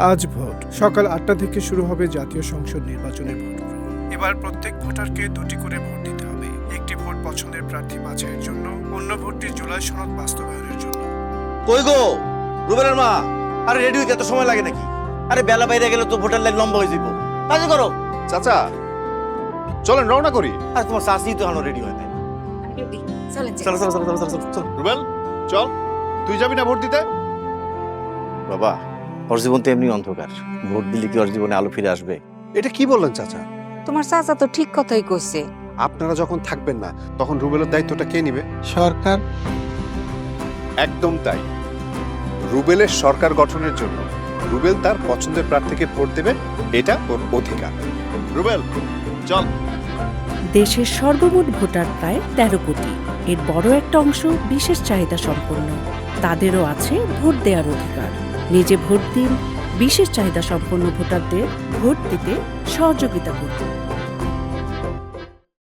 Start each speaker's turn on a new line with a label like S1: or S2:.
S1: আজ ভোট সকাল 8টা থেকে শুরু হবে জাতীয় সংসদ নির্বাচনের ভোট গ্রহণ। এবার প্রত্যেক ভোটারকে 2টি করে ভোট দিতে হবে। একটি ভোট পছন্দের প্রার্থী বাছাইয়ের জন্য, অন্য ভোটটি জুলাই সনদ বাস্তবায়নের জন্য।
S2: কই গো রুবেলের মা, আরে রেডি হইতে এত সময় লাগে নাকি? আরে বেলা বাইরে গেলে তো ভোটার লাইন লম্বা হয়ে যাবো। কাজে করো
S3: চাচা, চলেন রওনা করি।
S2: আর তোমার শাশুড়ি তো এখনো রেডি হয় নাই।
S4: চলেন
S2: চলো চলো চলো চলো চলো চলো।
S3: রুবেল চল, তুই যাবি না ভোট দিতে?
S2: বাবা, ওর জীবন তো এমনি অন্ধকার, ভোট দিলে কি ওর জীবনে আলো ফিরে আসবে?
S3: এটা কি বললেন চাচা?
S4: তোমার চাচা তো ঠিক কথাই কইছে।
S3: আপনারা যখন থাকবেন না তখন রুবেলের দায়িত্বটা কে নিবে?
S1: সরকার।
S3: একদম তাই। রুবেলের সরকার গঠনের জন্য রুবেল তার পছন্দের প্রার্থীকে ভোট দেবে, এটা ওর অধিকার। রুবেল চল।
S5: দেশের সর্বমোট ভোটার প্রায় 13 কোটি। এর বড় একটা অংশ বিশেষ চাহিদা সম্পন্ন। তাদেরও আছে ভোট দেওয়ার অধিকার। নিজে ভোট দিন, বিশেষ চাহিদা সম্পন্ন ভোটারদের ভোট দিতে সহযোগিতা করুন।